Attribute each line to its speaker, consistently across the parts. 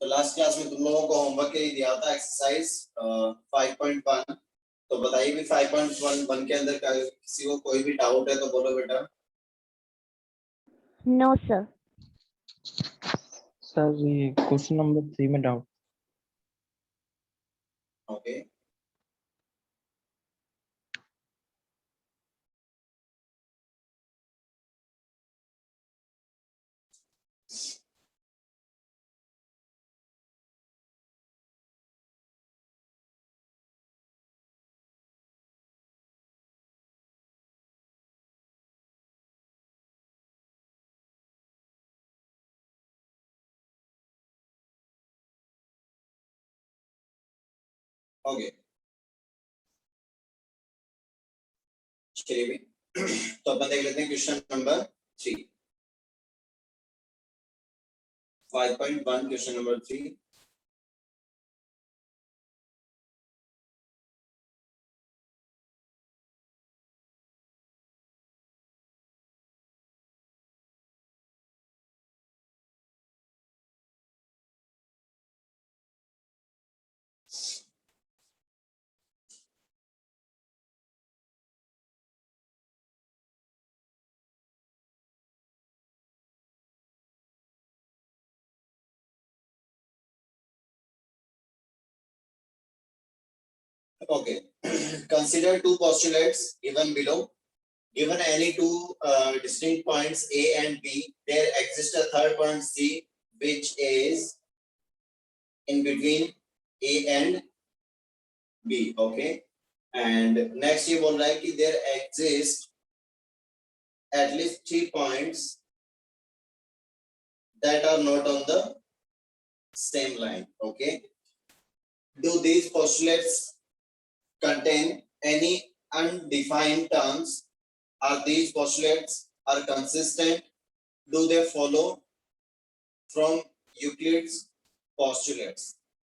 Speaker 1: तो last class में तुम लोगों को होमवर्क के लिए दिया था एक्सरसाइज 5.1। तो बताइए भी 5.1 के अंदर किसी को कोई भी डाउट है तो बोलो बेटा।
Speaker 2: No sir.
Speaker 3: सर ये क्वेश्चन नंबर 3 में डाउट।
Speaker 1: ओके ओके चलिए भी तो अपन देख लेते हैं question number 3 5.1 question number 3। Okay. Consider two postulates given below. Given any two distinct points A and B, there exists a third point C, which is in between A and B. Okay. And next ये बोल रहा है कि there exist at least 3 points that are not on the same line. Okay. Do these postulates contain any undefined terms? Are these postulates are consistent? Do they follow from Euclid's postulates?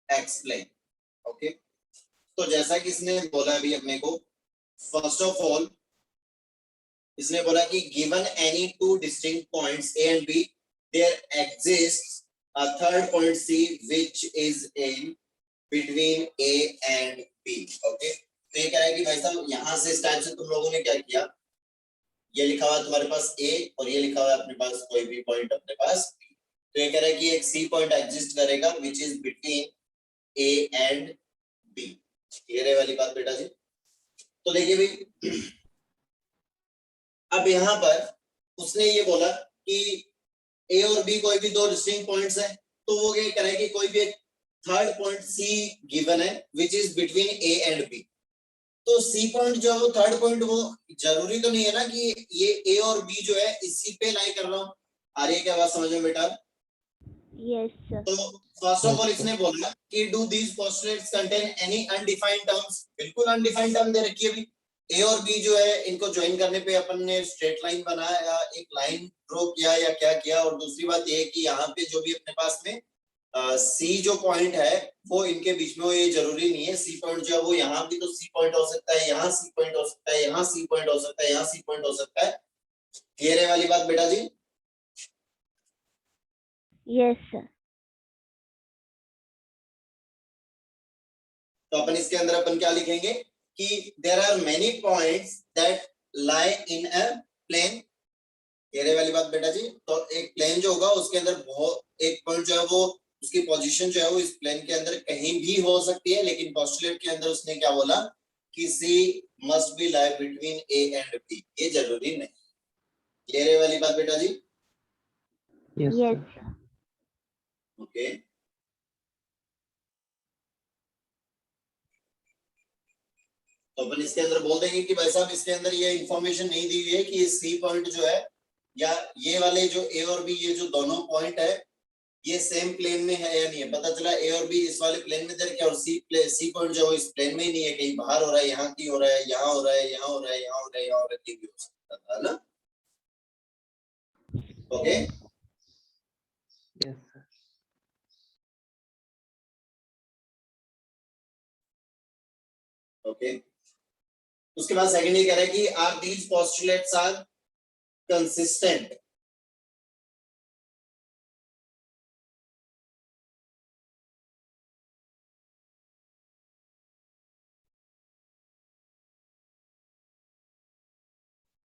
Speaker 1: Explain. Okay. तो जैसा कि इसने बोला अभी अपने को, first of all इसने बोला कि given any two distinct points A and B, there exists a third point C which is in between A and B. Okay. तो ये कह रहा है कि भाई साहब यहाँ से इस टाइप से तुम लोगों ने क्या किया, ये लिखा हुआ तुम्हारे पास A और ये लिखा हुआ अपने पास कोई भी पॉइंट अपने पास B। तो ये कह रहा है कि एक C पॉइंट एग्जिस्ट करेगा which is between A and B। Clear है वाली बात बेटा जी? तो देखिए भाई अब यहाँ पर उसने ये बोला कि A और B कोई भी दो डिस्टिंक्ट पॉइंट्स हैं, तो वो क्या कह रहा है कि कोई भी एक थर्ड पॉइंट C गिवन है which is between A and B। तो सी पॉइंट जो है वो थर्ड पॉइंट, वो जरूरी तो नहीं है ना कि ये ए और बी जो है इसी पे लाई कर रहा हूँ। आ रही है क्या बात समझ में बेटा?
Speaker 2: Yes sir.
Speaker 1: तो फर्स्ट ऑफ ऑल इसने बोला कि do these postulates contain any undefined terms. बिल्कुल अनडिफाइंड टर्म दे रखी है अभी। ए और बी जो है इनको ज्वाइन करने पे अपन ने स्ट्रेट लाइन बनाया या एक लाइन ड्रॉ किया या क्या किया। और दूसरी बात ये है कि यहाँ पे जो भी अपने पास में सी जो पॉइंट है वो इनके बीच में, ये जरूरी नहीं है सी पॉइंट जो है वो यहाँ भी तो सी पॉइंट हो सकता है, यहाँ सी पॉइंट हो सकता है, यहाँ सी पॉइंट हो सकता है, यहाँ सी पॉइंट हो सकता है। क्लियर है वाली बात बेटा जी?
Speaker 2: Yes sir.
Speaker 1: तो अपन इसके अंदर अपन क्या लिखेंगे कि there are many points that lie in a plane. Clear है वाली बात बेटा जी? तो एक प्लेन जो होगा उसके अंदर बहुत एक पॉइंट जो है वो उसकी पोजीशन जो है वो इस प्लेन के अंदर कहीं भी हो सकती है, लेकिन पोस्टुलेट के अंदर उसने क्या बोला कि she must be lie between A and B. ये जरूरी नहीं। क्लियर है वाली बात बेटा जी?
Speaker 2: Yes sir.
Speaker 1: ओके तो अपन इसके अंदर बोल देंगे कि भाई साहब इसके अंदर ये इंफॉर्मेशन नहीं दी हुई है कि सी पॉइंट जो है या ये वाले जो ए और बी ये जो दोनों पॉइंट है ये सेम प्लेन में है या नहीं है। पता चला ए और बी इस वाले प्लेन में दे, और सी पॉइंट जो है इस प्लेन में ही नहीं है, कहीं बाहर हो रहा है, यहाँ की हो रहा है, यहाँ हो रहा है, यहाँ हो रहा है, यहाँ हो रहा है, यहाँ हो रहा है, कहीं भी हो सकता था ना। Okay
Speaker 3: yes sir.
Speaker 1: ओके उसके बाद सेकंड ये कह रहा है कि are these postulates are consistent.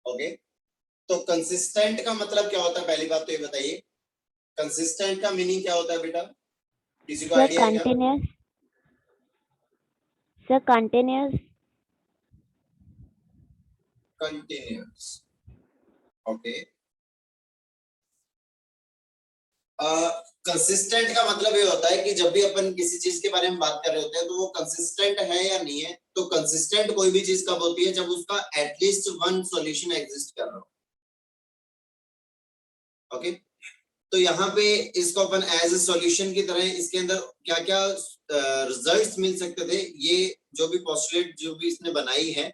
Speaker 1: Okay, तो कंसिस्टेंट का मतलब क्या होता है, पहली बात तो ये बताइए, कंसिस्टेंट का मीनिंग क्या होता है बेटा, किसी को
Speaker 2: सर
Speaker 1: आइडिया है क्या?
Speaker 2: Continuous, sir continuous,
Speaker 1: continuous, okay. Consistent का मतलब ये होता है कि जब भी अपन किसी चीज के बारे में बात कर रहे होते हैं तो वो कंसिस्टेंट है या नहीं है। तो कंसिस्टेंट कोई भी चीज कब होती है, जब उसका एटलीस्ट वन सॉल्यूशन एग्जिस्ट कर रहा हो। ओके, तो यहाँ पे इसको अपन एज ए सॉल्यूशन की तरह इसके अंदर क्या क्या रिजल्ट्स मिल सकते थे, ये जो भी पोस्टुलेट जो भी इसने बनाई है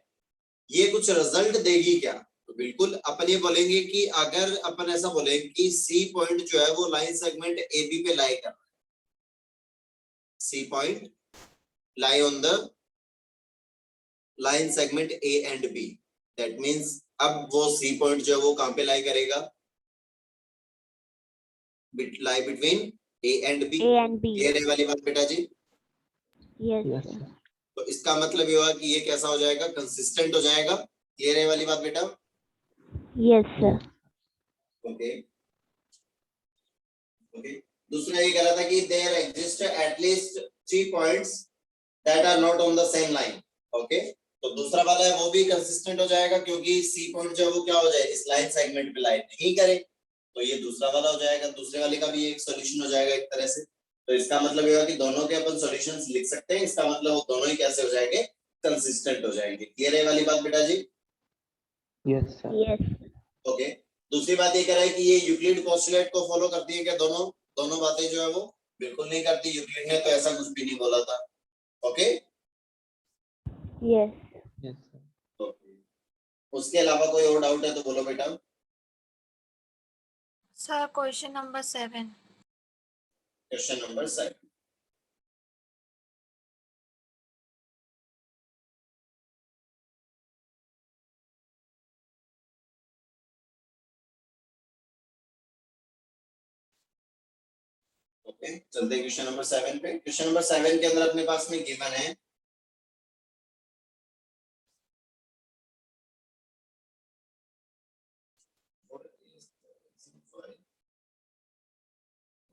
Speaker 1: ये कुछ रिजल्ट देगी क्या? तो बिल्कुल अपन ये बोलेंगे कि अगर अपन ऐसा बोलेंगे कि सी पॉइंट जो है वो लाइन सेगमेंट ए बी पे लाई कर रहा है, C point lie on the line segment A and B, that means अब वो सी पॉइंट जो है वो कहां पे लाई करेगा, lie between A and B.
Speaker 2: A and B.
Speaker 1: Clear है वाली बात बेटा जी?
Speaker 2: Yes,
Speaker 3: Yes,
Speaker 2: sir.
Speaker 3: sir.
Speaker 1: तो इसका मतलब ये हुआ कि ये कैसा हो जाएगा, कंसिस्टेंट हो जाएगा। क्लियर है वाली बात बेटा?
Speaker 2: Yes, sir.
Speaker 1: ओके ओके, दूसरा ये कह रहा था कि there exist at least 3 points that are not on the same line. Okay, तो दूसरा वाला है वो भी कंसिस्टेंट हो जाएगा क्योंकि सी पॉइंट जो है वो क्या हो जाए, इस लाइन सेगमेंट पे लाइन नहीं करे, तो ये दूसरा वाला हो जाएगा, दूसरे वाले का भी एक सॉल्यूशन हो जाएगा एक तरह से। तो इसका मतलब ये हुआ कि दोनों के अपन सॉल्यूशंस लिख सकते हैं, इसका मतलब वो दोनों ही कैसे हो जाएंगे, कंसिस्टेंट हो जाएंगे। क्लियर है वाली बात बेटा जी?
Speaker 3: Yes, sir.
Speaker 2: Yes.
Speaker 1: ओके, दूसरी बात ये कह रहा है कि ये यूक्लिड पोस्टुलेट को फॉलो करती है क्या? दोनों दोनों बातें जो है वो बिल्कुल नहीं करती, यूक्लिड ने तो ऐसा कुछ भी नहीं बोला था। Okay,
Speaker 2: Yes.
Speaker 3: Yes, sir.
Speaker 1: उसके अलावा कोई और डाउट है तो बोलो बेटा।
Speaker 4: Sir, question number 7.
Speaker 1: Question number 7, okay चलते हैं क्वेश्चन नंबर 7 पे। क्वेश्चन नंबर 7 के अंदर अपने पास में गिवन है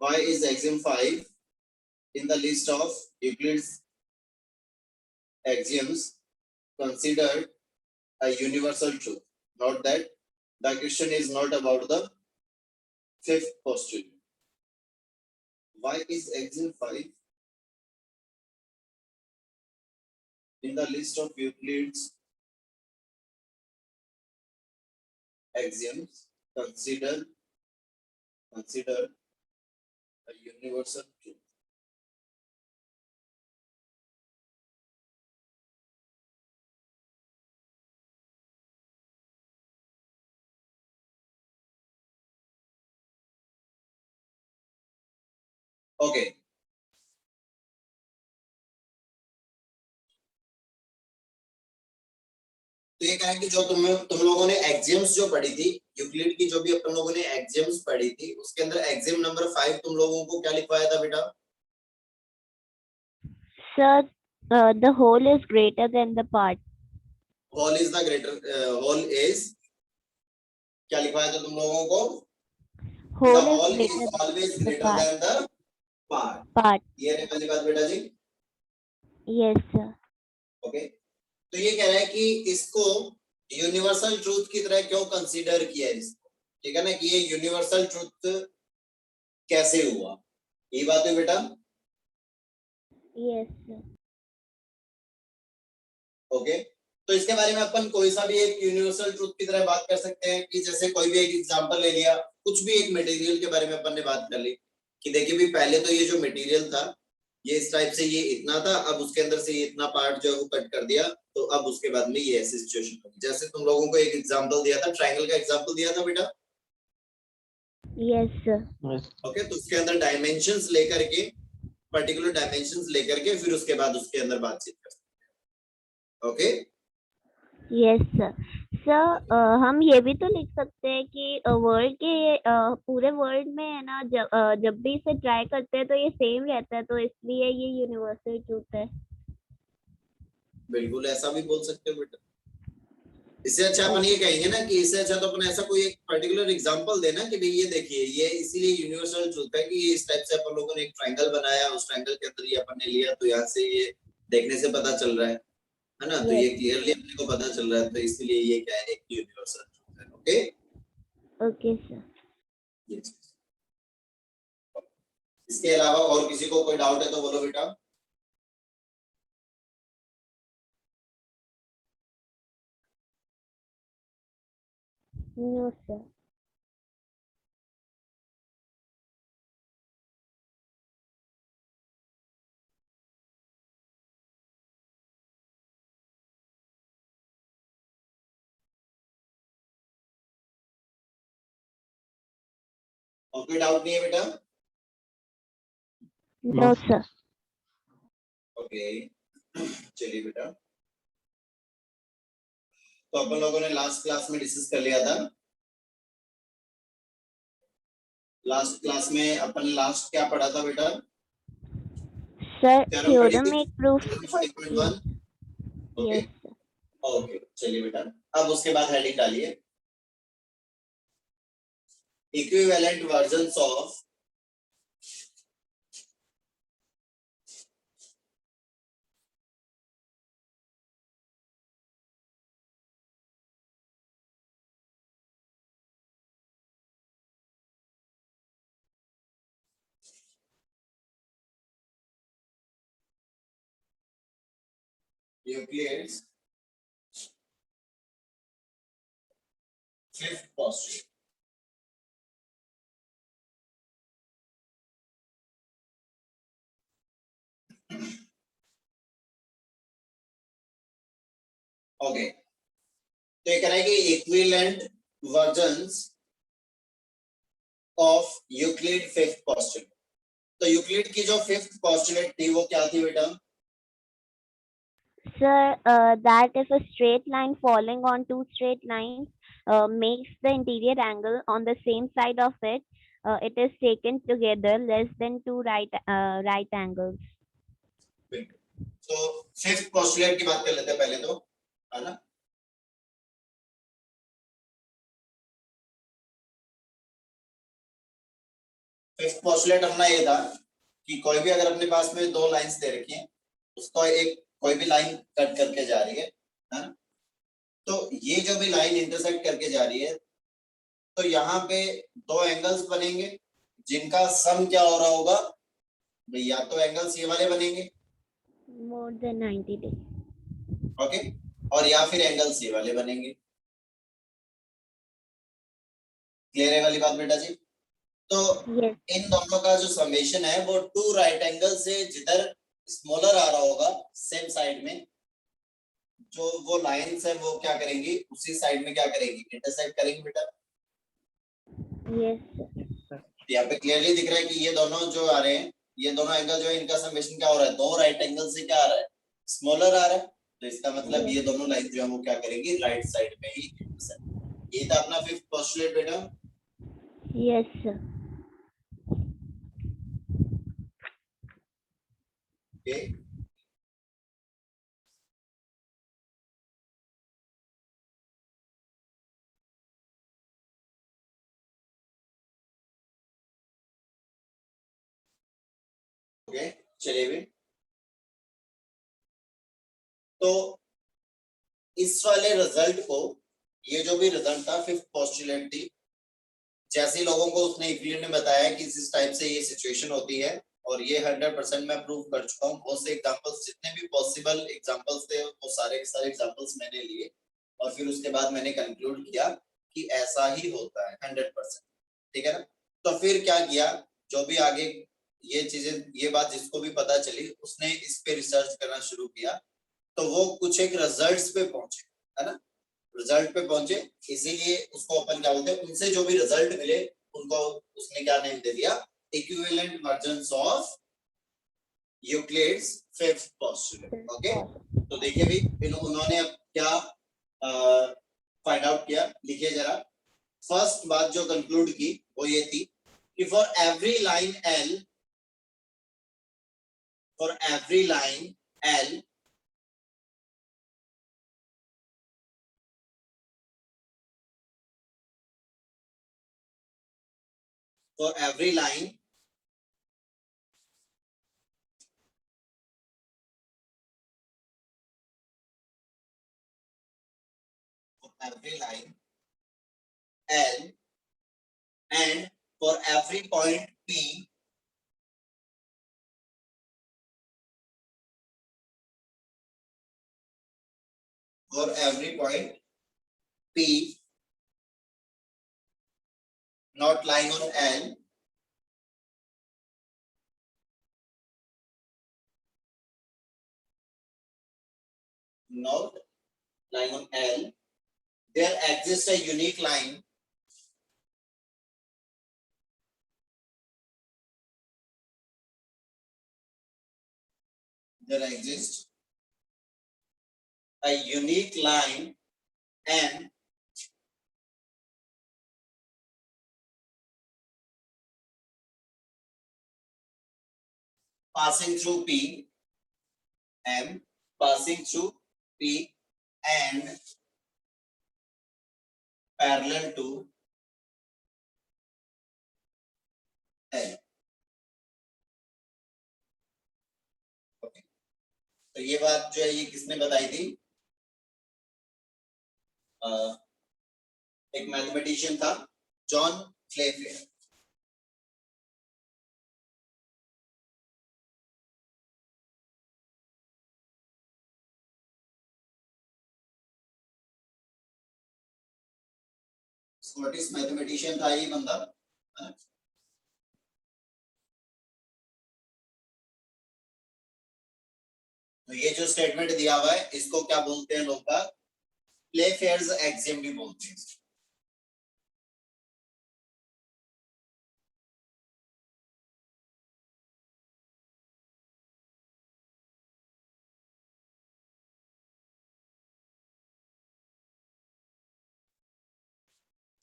Speaker 1: why is axiom 5 in the list of Euclid's axioms considered a universal truth? Note that the question is not about the fifth postulate. Why is axiom 5 in the list of Euclid's axioms considered a universal truth? Okay. तो ये कहा कि जो तुम लोगों ने axioms जो पढ़ी थी यूक्लिड की, जो भी अपन लोगों ने एक्सियम्स पढ़ी थी उसके अंदर एक्सियम नंबर 5 तुम लोगों को क्या लिखवाया था बेटा?
Speaker 2: Sir, the whole is greater than the part.
Speaker 1: Whole is the greater, whole is क्या लिखवाया था तुम लोगों को?
Speaker 2: Whole
Speaker 1: the whole
Speaker 2: is
Speaker 1: is
Speaker 2: greater
Speaker 1: always
Speaker 2: than the
Speaker 1: greater
Speaker 2: part.
Speaker 1: Then the part.
Speaker 2: Part.
Speaker 1: ये है पहली बात बेटा जी।
Speaker 2: Yes, sir.
Speaker 1: ओके, तो ये कह रहा है कि इसको यूनिवर्सल ट्रूथ की तरह क्यों कंसीडर किया है इसको, ठीक है ना, कि ये यूनिवर्सल ट्रूथ कैसे हुआ, ये बात है बेटा।
Speaker 2: Yes, sir.
Speaker 1: ओके, तो इसके बारे में अपन कोई सा भी एक यूनिवर्सल ट्रूथ की तरह बात कर सकते हैं कि जैसे कोई भी एक एग्जांपल ले लिया, कुछ भी एक मटेरियल के बारे में अपन ने बात कर ली कि देखिए भी पहले तो ये जो मटेरियल था ये इस टाइप से ये इतना था, अब उसके अंदर से ये इतना पार्ट जो है वो कट कर दिया, तो अब उसके बाद में ये ऐसी सिचुएशन होगी। जैसे तुम लोगों को एक एग्जांपल दिया था, ट्रायंगल का एग्जांपल दिया था बेटा।
Speaker 2: Yes, sir.
Speaker 3: Yes.
Speaker 1: ओके, तो उसके अंदर डायमेंशंस लेकर के, पर्टिकुलर डायमेंशंस लेकर के फिर उसके बाद उसके अंदर बातचीत कर सकते हैं। Okay,
Speaker 2: Yes, sir. सर हम ये भी तो लिख सकते हैं कि वर्ल्ड के पूरे वर्ल्ड में है ना, जब भी इसे ट्राई करते हैं तो ये सेम रहता है, तो इसलिए ये यूनिवर्सल ट्रूथ है।
Speaker 1: बिल्कुल ऐसा भी बोल सकते हो बेटा। इससे अच्छा अपन ये कहेंगे ना कि इससे अच्छा तो अपन ऐसा कोई एक पर्टिकुलर एग्जांपल देना कि भाई ये देखिए, ये इसीलिए यूनिवर्सल ट्रूथ है कि इस टाइप से अपन लोगों ने एक ट्रायंगल बनाया, उस ट्रायंगल के अंदर ये अपन ने लिया, तो यहाँ से ये देखने से पता चल रहा है ना, तो ये क्लियरली अपने को पता चल रहा है, तो इसलिए ये क्या है, एक यूनिवर्सल ट्रूथ है। Okay,
Speaker 2: okay sir.
Speaker 1: इसके अलावा और किसी को कोई डाउट है तो बोलो बेटा।
Speaker 2: No sir.
Speaker 1: और कोई डाउट नहीं है बेटा?
Speaker 2: No sir.
Speaker 1: ओके, चलिए बेटा, तो अपन लोगों ने लास्ट क्लास में डिस्कस कर लिया था। लास्ट क्लास में अपन लास्ट क्या पढ़ा था बेटा?
Speaker 2: सर
Speaker 1: थ्योरम पढ़ी थी,
Speaker 2: थ्योरम एक proof.
Speaker 1: 5.1। Okay,
Speaker 2: yes sir.
Speaker 1: Okay, चलिए बेटा, अब उसके बाद हेडिंग डालिए, equivalent versions of Euclid's fifth postulate. Okay, तो ये कह रहा है कि equivalent versions of Euclid fifth postulate. तो यूक्लिड की जो फिफ्थ पोस्टुलेट थी वो क्या थी बेटा?
Speaker 2: Sir, that if a straight line falling on two straight lines makes the interior angle on the same side of it, it is taken together less than two right angles.
Speaker 1: तो fifth postulate की बात कर लेते हैं पहले तो, है ना। फिफ्थ पोस्टुलेट अपना ये था कि कोई भी अगर अपने पास में दो लाइंस दे रखी हैं, उसको एक कोई भी लाइन कट करके जा रही है ना, तो ये जो भी लाइन इंटरसेक्ट करके जा रही है, तो यहाँ पे दो एंगल्स बनेंगे जिनका सम क्या हो रहा होगा, या तो एंगल्स ये वाले बनेंगे,
Speaker 2: More than 90 degrees.
Speaker 1: ओके, और या फिर एंगल्स ये वाले बनेंगे। क्लियर है वाली बात बेटा जी? तो
Speaker 2: Yes.
Speaker 1: इन दोनों का जो समेशन है वो टू राइट एंगल से जिधर स्मॉलर आ रहा होगा सेम साइड में, जो वो लाइंस है वो क्या करेंगी, उसी साइड में क्या करेंगी, इंटरसेक्ट करेंगी बेटा।
Speaker 2: Yes. Sir.
Speaker 1: यहाँ पे क्लियरली दिख रहा है कि ये दोनों जो आ रहे हैं, ये दोनों एंगल जो है इनका समेशन क्या हो रहा है, दो राइट एंगल से क्या आ रहा है, स्मॉलर आ रहा है, तो इसका मतलब ये दोनों लाइन जो है वो क्या करेंगी, राइट साइड में ही इंटरसेक्ट। ये था अपना फिफ्थ पोस्टुलेट बेटा।
Speaker 2: Yes, sir.
Speaker 1: ओके, ओके, चलिए भी, तो इस वाले रिजल्ट को, ये जो भी रिजल्ट था फिफ्थ पोस्टुलेट थी, जैसे लोगों को उसने इक्विलिब्रियम ने बताया कि इस टाइप से ये सिचुएशन होती है, और ये 100% मैं प्रूव कर चुका हूँ। बहुत से एग्जांपल्स, जितने भी पॉसिबल एग्जांपल्स थे वो सारे के सारे एग्जांपल्स मैंने लिए, और फिर उसके बाद मैंने कंक्लूड किया कि ऐसा ही होता है 100%। ठीक है ना। तो फिर क्या किया, जो भी आगे ये चीजें, ये बात जिसको भी पता चली, उसने इस पे रिसर्च करना शुरू किया, तो वो कुछ एक रिजल्ट्स पे पहुंचे, है ना, रिजल्ट पे पहुंचे, इसीलिए उसको अपन क्या बोलते हैं, उनसे जो भी रिजल्ट मिले उनको उसने क्या नेम दे दिया, equivalent versions of Euclid's fifth postulate. Okay, तो देखिए भी उन्होंने अब क्या फाइंड आउट किया, लिखिए जरा। फर्स्ट बात जो कंक्लूड की वो ये थी कि for every line L, for every line L for every line L and for every point P for every point P, not lying on L, not lying on L, there exists a unique line M passing through P, M passing through P and parallel to L. Okay. तो ये बात जो है ये किसने बताई थी? एक मैथमेटिशियन था जॉन प्लेफेयर। स्कॉटिश मैथमेटिशियन था ये बंदा। तो ये जो स्टेटमेंट दिया हुआ है इसको क्या बोलते हैं लोग का? प्लेफेयर्स एक्सियम भी बोलते हैं।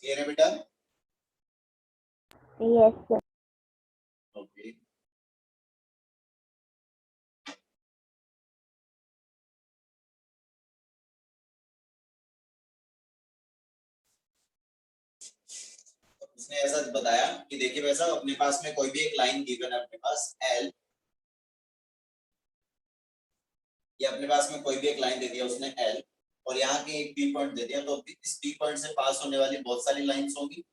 Speaker 1: क्लियर है बेटा?
Speaker 2: Yes, sir.
Speaker 1: ओके। उसने ऐसा बताया कि देखिए वैसा अपने पास में कोई भी एक लाइन गिवन है अपने पास L, या अपने पास में कोई भी एक लाइन दे दिया उसने L और यहाँ के एक P पॉइंट दे दिया, तो इस P पॉइंट से पास होने वाली बहुत सारी लाइंस होंगी।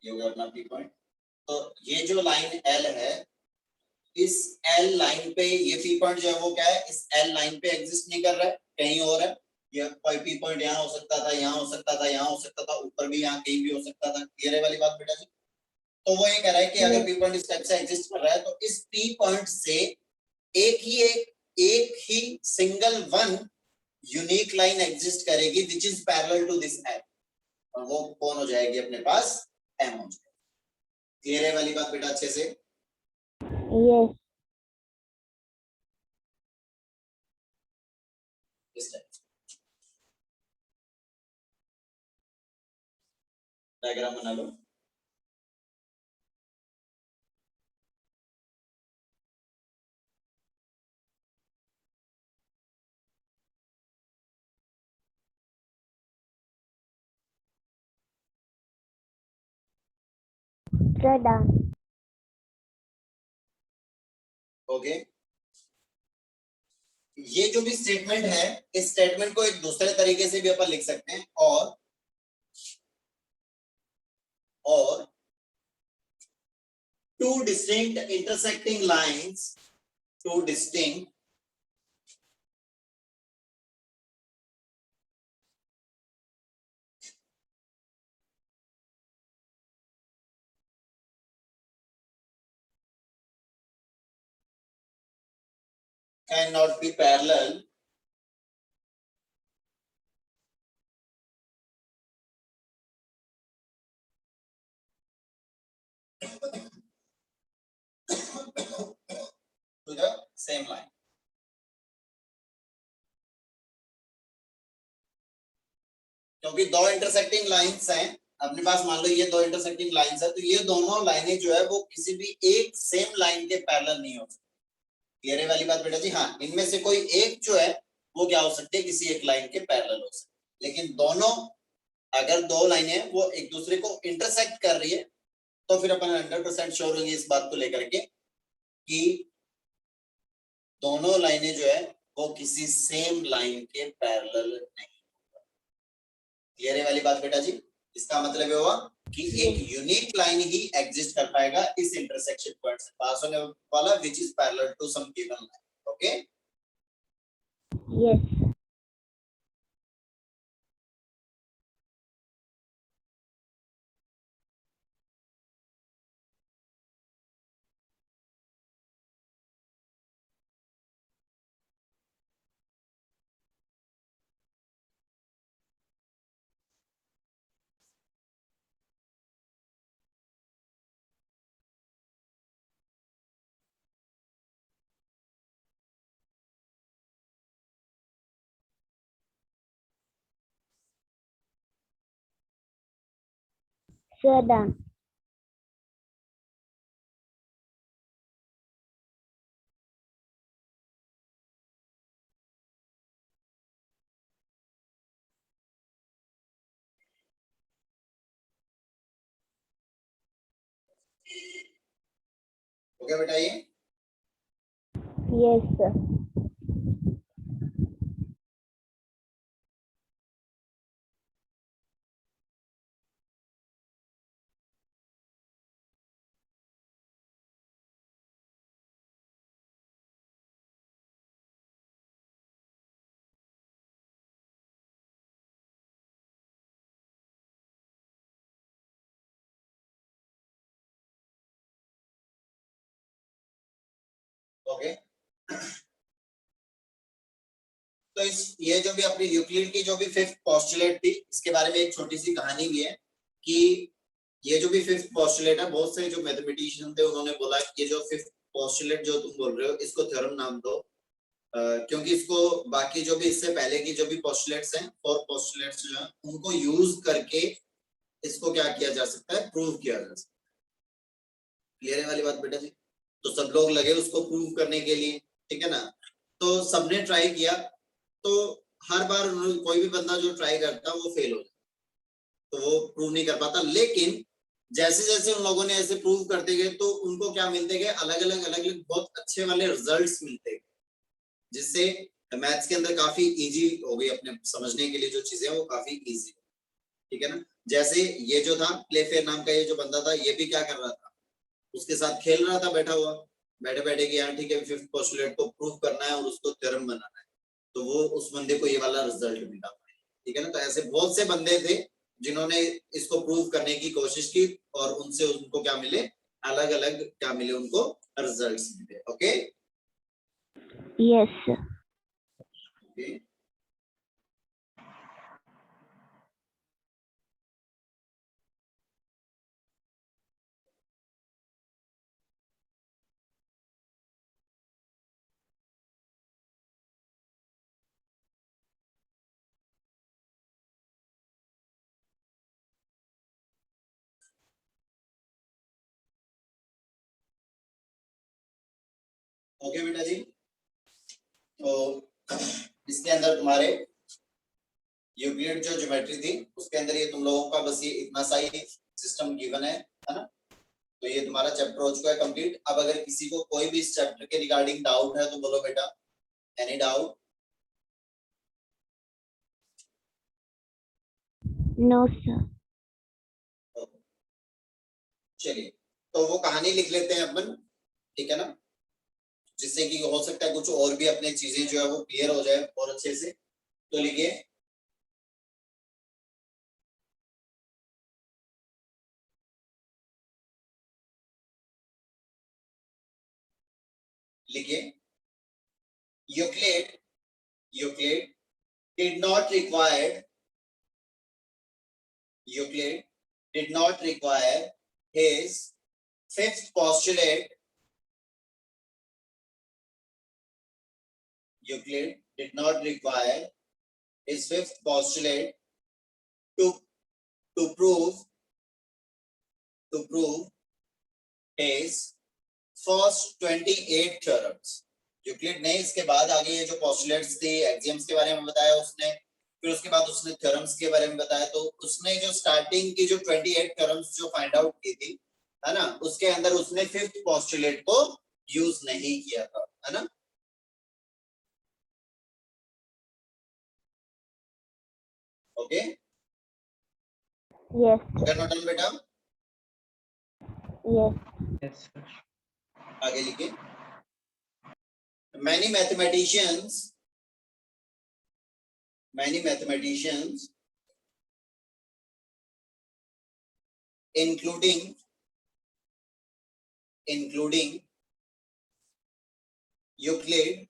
Speaker 1: ये हो गया अपना P पॉइंट। तो ये जो लाइन L है, इस L लाइन पे ये P पॉइंट जो है वो क्या है, इस L लाइन पे एग्जिस्ट नहीं कर रहा है, कहीं और है। ये कोई P पॉइंट यहाँ हो सकता था, यहाँ हो सकता था, यहाँ हो सकता था, ऊपर भी यहाँ कहीं भी हो सकता था। क्लियर है वाली बात बेटा जी? तो वो ये कह रहा है कि अगर P पॉइंट इस टाइप से एग्जिस्ट कर रहा है तो इस P पॉइंट से एक ही single one unique line exist करेगी which is parallel to this L, और वो कौन हो जाएगी अपने पास? M हो जाएगी। क्लियर है वाली बात बेटा अच्छे से?
Speaker 2: Yes.
Speaker 1: इस टाइप डायग्राम बना लो।
Speaker 2: Sir, done.
Speaker 1: ओके। ये जो भी स्टेटमेंट है, इस स्टेटमेंट को एक दूसरे तरीके से भी अपन लिख सकते हैं, और two distinct intersecting lines, two distinct cannot be parallel to the same line. क्योंकि दो इंटरसेक्टिंग लाइंस हैं अपने पास मान लो ये दो इंटरसेक्टिंग लाइंस है, तो ये दोनों लाइनें जो है वो किसी भी एक सेम लाइन के पैरेलल नहीं हो सकती। क्लियर है वाली बात बेटा जी? हाँ, इनमें से कोई एक जो है वो क्या हो सकती है, किसी एक लाइन के पैरेलल हो सकती है, लेकिन दोनों अगर दो लाइनें वो एक दूसरे को इंटरसेक्ट कर रही है तो फिर अपन 100% श्योर होंगे इस बात को लेकर के कि दोनों लाइनें जो है वो किसी सेम लाइन के पैरेलल नहीं। क्लियर है वाली बात बेटा जी? इसका मतलब ये हुआ कि एक यूनिक लाइन ही एग्जिस्ट कर पाएगा इस इंटरसेक्शन पॉइंट से पास होने वाला, which is parallel to some given line. Okay,
Speaker 2: yes. Sir, done.
Speaker 1: Okay बेटा ये
Speaker 2: Yes, sir.
Speaker 1: ओके। तो इस ये जो भी अपनी यूक्लिड की जो भी फिफ्थ पोस्टुलेट थी, इसके बारे में एक छोटी सी कहानी भी है कि ये जो भी फिफ्थ पोस्टुलेट है, बहुत से जो मैथमेटिशियन थे उन्होंने बोला कि ये जो फिफ्थ पोस्टुलेट जो तुम बोल रहे हो इसको थ्योरम नाम दो, क्योंकि इसको बाकी जो भी इससे पहले की जो भी पोस्टुलेट्स हैं, फोर पोस्टुलेट्स जो हैं उनको यूज करके इसको क्या किया जा सकता है, प्रूव किया जा सकता है। क्लियर है वाली बात बेटा जी? तो सब लोग लगे उसको प्रूव करने के लिए, ठीक है ना? तो सबने ट्राई किया, तो हर बार कोई भी बंदा जो ट्राई करता वो फेल हो जाता, तो वो प्रूव नहीं कर पाता। लेकिन जैसे जैसे उन लोगों ने ऐसे प्रूव करते गए तो उनको क्या मिलते गए, अलग अलग बहुत अच्छे वाले रिजल्ट्स मिलते गए, जिससे मैथ्स के अंदर काफी इजी हो गई, अपने समझने के लिए जो चीजें वो काफी इजी, ठीक है ना? जैसे ये जो था प्लेफेयर नाम का ये जो बंदा था, ये भी क्या कर रहा था, उसके साथ खेल रहा था बैठा हुआ, बैठे बैठे कि यार ठीक है फिफ्थ पोस्टुलेट को प्रूव करना है और उसको थ्योरम बनाना है, तो वो उस बंदे को ये वाला रिजल्ट मिला, ठीक है ना? तो ऐसे बहुत से बंदे थे जिन्होंने इसको प्रूव करने की कोशिश की और उनसे उनको क्या मिले, अलग अलग क्या मिले उनको, रिजल्ट्स मिले। Okay
Speaker 2: Yes, sir.
Speaker 1: Okay. Okay बेटा जी, तो इसके अंदर तुम्हारे यूक्लिड जो ज्योमेट्री थी उसके अंदर ये तुम लोगों का बस ये इतना सा ही सिस्टम गिवन है ना? तो ये तुम्हारा चैप्टर हो चुका है कंप्लीट। अब अगर किसी को कोई भी इस चैप्टर के रिगार्डिंग डाउट है तो बोलो बेटा, एनी डाउट?
Speaker 2: No, sir.
Speaker 1: चलिए, तो वो कहानी लिख लेते हैं अपन, ठीक है ना? जिससे कि हो सकता है कुछ और भी अपने चीजें जो है वो क्लियर हो जाए और अच्छे से। तो लिखिए, लिखिए, Euclid Euclid did not require Euclid did not require his fifth postulate. Euclid did not require his fifth postulate to to prove his first 28 theorems. Euclid ने इसके बाद आगे ये जो पोस्टुलेट्स थी एक्सियम्स के बारे में बताया उसने, फिर उसके बाद उसने थ्योरम्स के बारे में बताया। तो उसने जो स्टार्टिंग की जो 28 थ्योरम्स जो फाइंड आउट की थी, है ना, उसके अंदर उसने फिफ्थ पोस्टुलेट को यूज नहीं किया था, है ना। ओके,
Speaker 2: Yes,
Speaker 1: नोट डाउन बेटा,
Speaker 2: yes.
Speaker 3: Yes, sir.
Speaker 1: आगे लिखिए। Many mathematicians including Euclid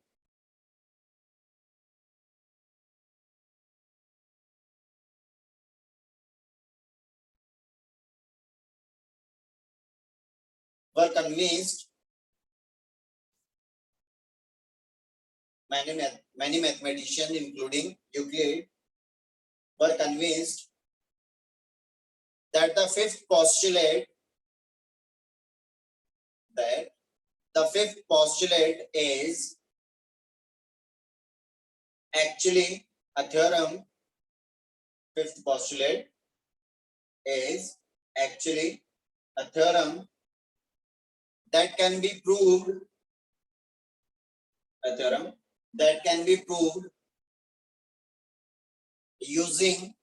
Speaker 1: were convinced, many mathematicians including Euclid were convinced that the fifth postulate is actually a theorem. Fifth postulate is actually a theorem that can be proved, using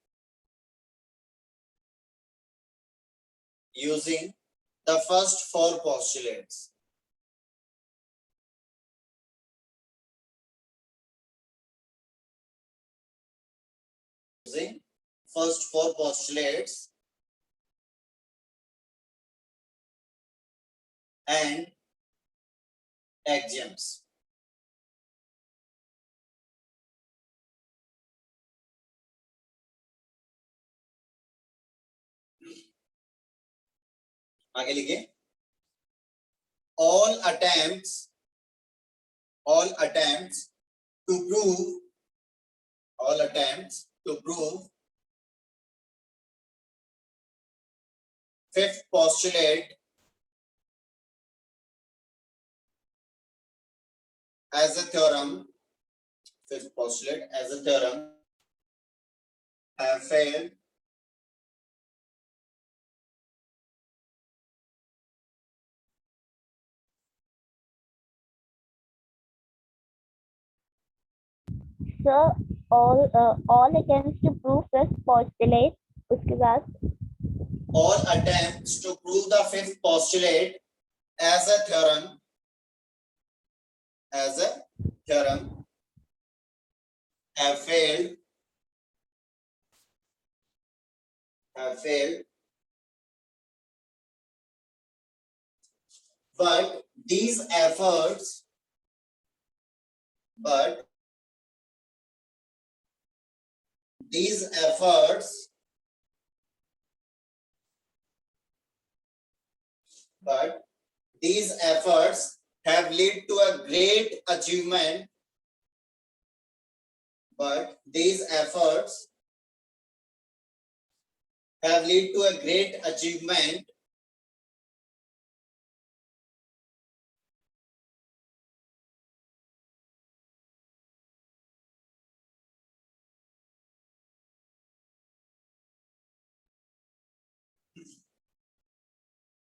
Speaker 1: the first four postulates. Using first four postulates and axioms. आगे लिखिए। all attempts to prove fifth postulate as a theorem, have failed
Speaker 2: So all attempts to prove fifth postulate, उसके बाद
Speaker 1: all attempts to prove the fifth postulate as a theorem have failed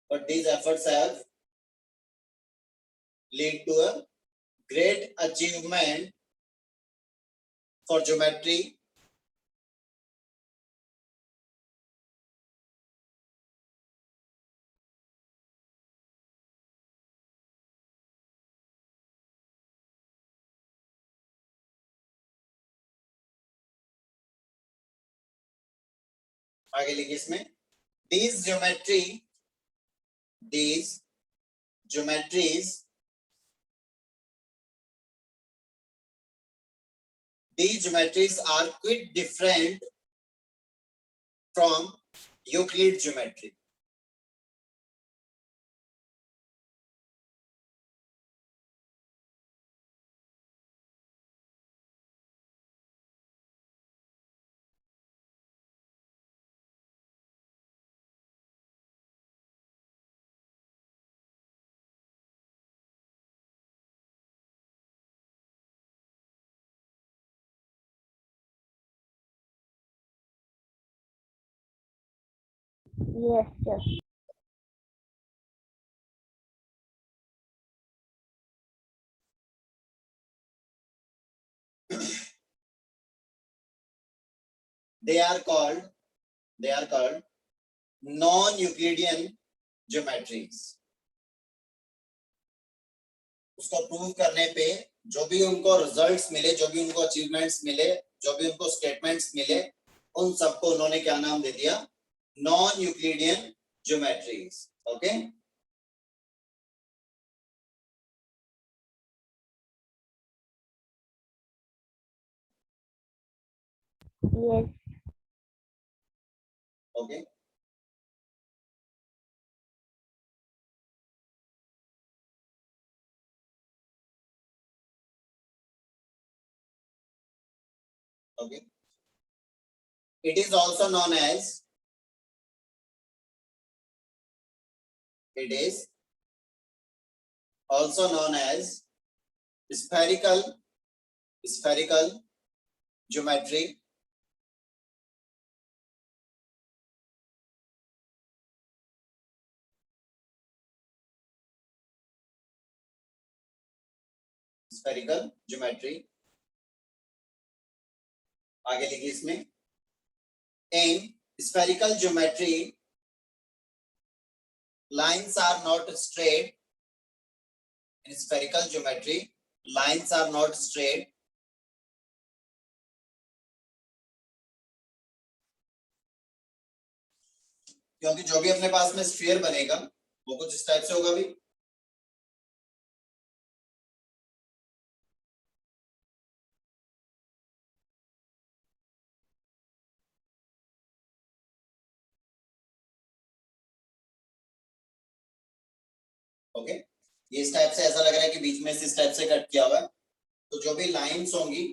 Speaker 1: but these efforts have led to a great achievement, for geometry, आगे लिखिए इसमें, these geometries are quite different from Euclid geometry.
Speaker 2: Yes, sir.
Speaker 1: They are called non-Euclidean geometries. उसको prove करने पे जो भी उनको results मिले, जो भी उनको अचीवमेंट्स मिले, जो भी उनको स्टेटमेंट्स मिले, उन सबको उन्होंने क्या नाम दे दिया? Non Euclidean geometries. Okay,
Speaker 2: Yes.
Speaker 1: Okay. Okay. It is also known as spherical geometry. Spherical geometry. आगे लिखिए इसमें. In spherical geometry, lines are not straight. In spherical geometry, lines are not straight. क्योंकि जो भी अपने पास में स्फीयर बनेगा वो कुछ इस टाइप से होगा भी. ओके, ये इस टाइप से ऐसा लग रहा है कि बीच में से इस टाइप से कट किया हुआ है, तो जो भी लाइंस होंगी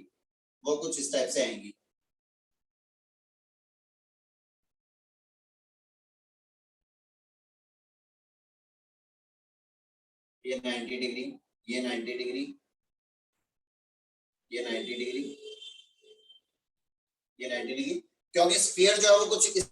Speaker 1: वो कुछ इस टाइप से आएंगी. ये 90 डिग्री, ये 90 डिग्री, ये 90 डिग्री, ये 90 डिग्री, क्योंकि स्फीयर जो है वो कुछ इस